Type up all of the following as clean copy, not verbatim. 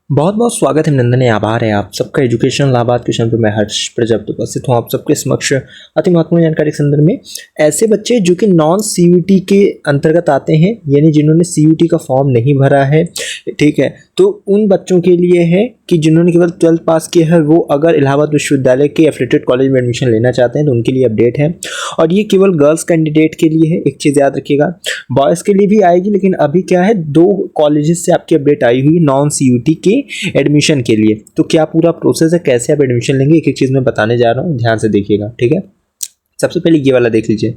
बहुत बहुत स्वागत है, नंदन है, आभार है आप सबका एजुकेशन लाभार्थ क्वेश्चन पर मैं हर्ष प्रजापति उपस्थित हूँ आप सबके समक्ष अति महत्वपूर्ण जानकारी के संदर्भ में। ऐसे बच्चे जो कि नॉन सीयूटी के अंतर्गत आते हैं, यानी जिन्होंने सीयूटी का फॉर्म नहीं भरा है, ठीक है, तो उन बच्चों के लिए है कि जिन्होंने केवल 12th पास किया है, वो अगर इलाहाबाद विश्वविद्यालय के एफिलिएटेड कॉलेज में एडमिशन लेना चाहते हैं तो उनके लिए अपडेट है। और ये केवल गर्ल्स कैंडिडेट के लिए है, एक चीज़ याद रखिएगा, बॉयज़ के लिए भी आएगी, लेकिन अभी क्या है, 2 कॉलेजेस से आपकी अपडेट आई हुई है नॉन सीयूटी के एडमिशन के लिए। तो क्या पूरा प्रोसेस है, कैसे आप एडमिशन लेंगे, एक एक चीज़ मैं बताने जा रहा हूँ, ध्यान से देखिएगा, ठीक है। सबसे पहले ये वाला देख लीजिए,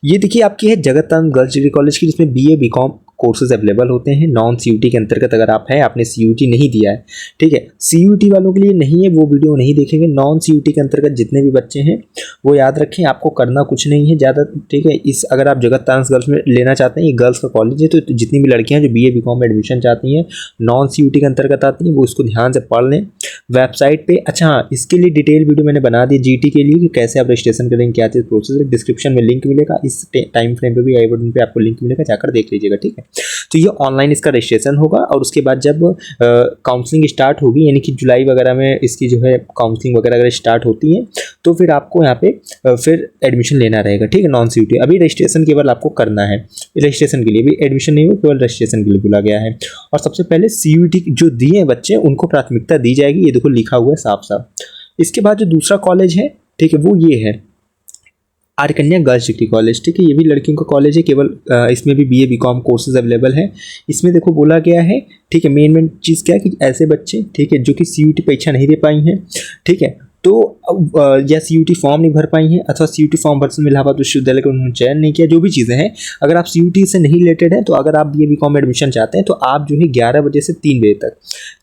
ये देखिए आपकी है जगत गर्ल्स डिग्री कॉलेज की, जिसमें बीए बीकॉम कोर्सेज अवेलेबल होते हैं नॉन सीयूटी के अंतर्गत। अगर आप हैं, आपने सीयूटी नहीं दिया है, ठीक है, सीयूटी वालों के लिए नहीं है, वो वीडियो नहीं देखेंगे। नॉन सीयूटी के अंतर्गत जितने भी बच्चे हैं वो याद रखें, आपको करना कुछ नहीं है ज़्यादा, ठीक है। इस अगर आप जगत गर्ल्स में लेना चाहते हैं, ये गर्ल्स का कॉलेज है, तो जितनी भी लड़कियाँ जो बीए बीकॉम में एडमिशन चाहती हैं, नॉन सीयूटी के अंतर्गत आती हैं, वो इसको ध्यान से पढ़ लें वेबसाइट पे। अच्छा, इसके लिए डिटेल वीडियो मैंने बना दी जीटी के लिए कि कैसे आप रजिस्ट्रेशन करेंगे, क्या चीज़ प्रोसेस है, डिस्क्रिप्शन में लिंक मिलेगा, इस टाइम फ्रेम पे भी आई बटन पे आपको लिंक मिलेगा, जाकर देख लीजिएगा, ठीक है। तो ये ऑनलाइन इसका रजिस्ट्रेशन होगा, और उसके बाद जब काउंसलिंग स्टार्ट होगी, यानी कि जुलाई वगैरह में इसकी जो है काउंसलिंग वगैरह अगर स्टार्ट होती है, तो फिर आपको यहाँ पे फिर एडमिशन लेना रहेगा, ठीक है, नॉन सीयूटी। अभी रजिस्ट्रेशन केवल आपको करना है, रजिस्ट्रेशन के लिए भी, एडमिशन नहीं हो, केवल रजिस्ट्रेशन के लिए बोला गया है। और सबसे पहले सीयूटी जो दिए हैं बच्चे, उनको प्राथमिकता दी जाएगी, ये देखो लिखा हुआ है साफ साफ। इसके बाद जो दूसरा कॉलेज है, ठीक है, वो ये है आर्य कन्या गर्ल्स डिग्री कॉलेज, ठीक है, ये भी लड़कियों का कॉलेज है, केवल इसमें भी बीए बीकॉम कोर्सेज अवेलेबल है। इसमें देखो बोला गया है, ठीक है, मेन चीज़ क्या है कि ऐसे बच्चे, ठीक है, जो कि सीयूटी परीक्षा नहीं दे पाई हैं, ठीक है, तो या सीयूटी फॉर्म नहीं भर पाई हैं, अथवा सीयूटी फॉर्म भर से इलाहाबाद विश्वविद्यालय का उन्होंने चयन नहीं किया, जो भी चीज़ें हैं, अगर आप सीयूटी से नहीं रिलेटेड हैं, तो अगर आप बीए बीकॉम में एडमिशन चाहते हैं, तो आप जो है 11 बजे से 3 बजे तक,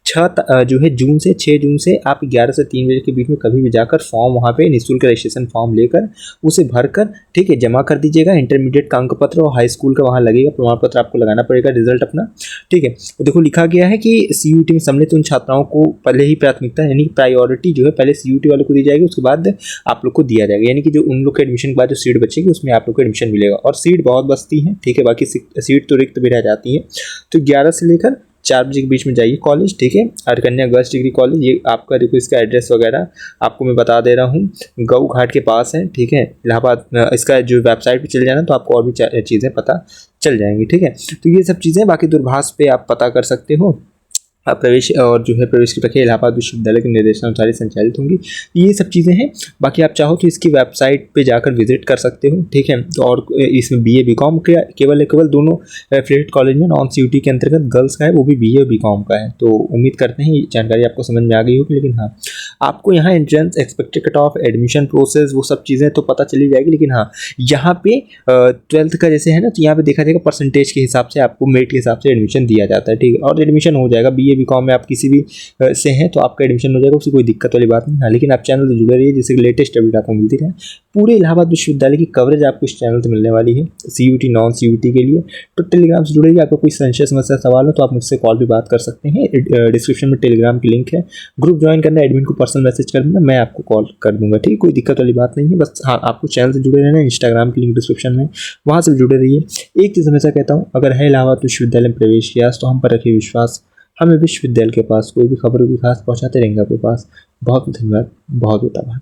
6 जून से आप 11 से 3 बजे के बीच में कभी भी जाकर फॉर्म वहाँ पे निःशुल्क रजिस्ट्रेशन फॉर्म लेकर उसे भरकर, ठीक है, जमा कर दीजिएगा। इंटरमीडिएट का अंक पत्र और हाई स्कूल का वहाँ लगेगा, प्रमाण पत्र आपको लगाना पड़ेगा, रिजल्ट अपना, ठीक है। तो देखो लिखा गया है कि सीयूटी में सम्मिलित उन छात्राओं को पहले ही प्राथमिकता, यानी प्रायोरिटी जो है पहले सीयूटी वालों को दी जाएगी, उसके बाद आप लोग को दिया जाएगा, यानी कि जो उन लोग के एडमिशन के बाद जो सीट बचेगी उसमें आप लोग को एडमिशन मिलेगा। और सीट बहुत बचती है, ठीक है, बाकी सीट तो रिक्त भी रह जाती है। तो 11 से लेकर 4 बजे के बीच में जाइए कॉलेज, ठीक है, आर्य कन्या गर्ल्स डिग्री कॉलेज। ये आपका देखो इसका एड्रेस वगैरह आपको मैं बता दे रहा हूँ, गऊ घाट के पास है, ठीक है, इलाहाबाद। इसका जो वेबसाइट पे चले जाना तो आपको और भी चीज़ें पता चल जाएंगी, ठीक है। तो ये सब चीज़ें बाकी दूरभाष पे आप पता कर सकते हो। प्रवेश और जो है प्रवेश की प्रक्रिया इलाहाबाद विश्वविद्यालय के निर्देशानुसार संचालित होंगी। ये सब चीज़ें हैं, बाकी आप चाहो तो इसकी वेबसाइट पे जाकर विजिट कर सकते हो, ठीक है। तो और इसमें बीए बीकॉम के केवल दोनों एफिलिएटेड कॉलेज में नॉन सीयूटी के अंतर्गत गर्ल्स का है, वो भी बीए और बीकॉम का है। तो उम्मीद करते हैं ये जानकारी आपको समझ में आ गई होगी। लेकिन हाँ, आपको यहाँ entrance, expected cut off, admission process, वो सब चीज़ें तो पता चली जाएगी। लेकिन हाँ, यहाँ पे 12th का जैसे है ना, तो यहाँ पे देखा जाएगा परसेंटेज के हिसाब से, आपको मेरिट के हिसाब से एडमिशन दिया जाता है, ठीक है, और एडमिशन हो जाएगा। बीए बीकॉम में आप किसी भी से हैं तो आपका एडमिशन हो जाएगा, उसकी कोई दिक्कत वाली बात नहीं है। लेकिन आप चैनल से जुड़े रहिए, जिससे लेटेस्ट अपडेट आपको मिलती रहे। पूरे इलाहाबाद विश्वविद्यालय की कवरेज आपको इस चैनल से मिलने वाली है, सीयूटी नॉन सीयूटी के लिए। तो टेलीग्राम से जुड़ेगी, आपको कोई संशय समस्या सवाल हो तो आप मुझसे कॉल भी बात कर सकते हैं। डिस्क्रिप्शन में टेलीग्राम की लिंक है, ग्रुप ज्वाइन करना, एडमिन को पर्सनल मैसेज कर देना, मैं आपको कॉल कर दूंगा, ठीक है, कोई दिक्कत वाली बात नहीं है। बस हाँ, आपको चैनल से जुड़े रहना, इंस्टाग्राम की लिंक डिस्क्रिप्शन में, वहाँ से जुड़े रहिए। एक चीज़ हमेशा कहता हूँ, अगर है इलाहाबाद विश्वविद्यालय में प्रवेश किया तो हम पर रखिए विश्वास, हमें विश्वविद्यालय के पास कोई भी खबर भी खास पहुँचाते रहेंगे आपके पास। बहुत धन्यवाद, बहुत बहुत आभार।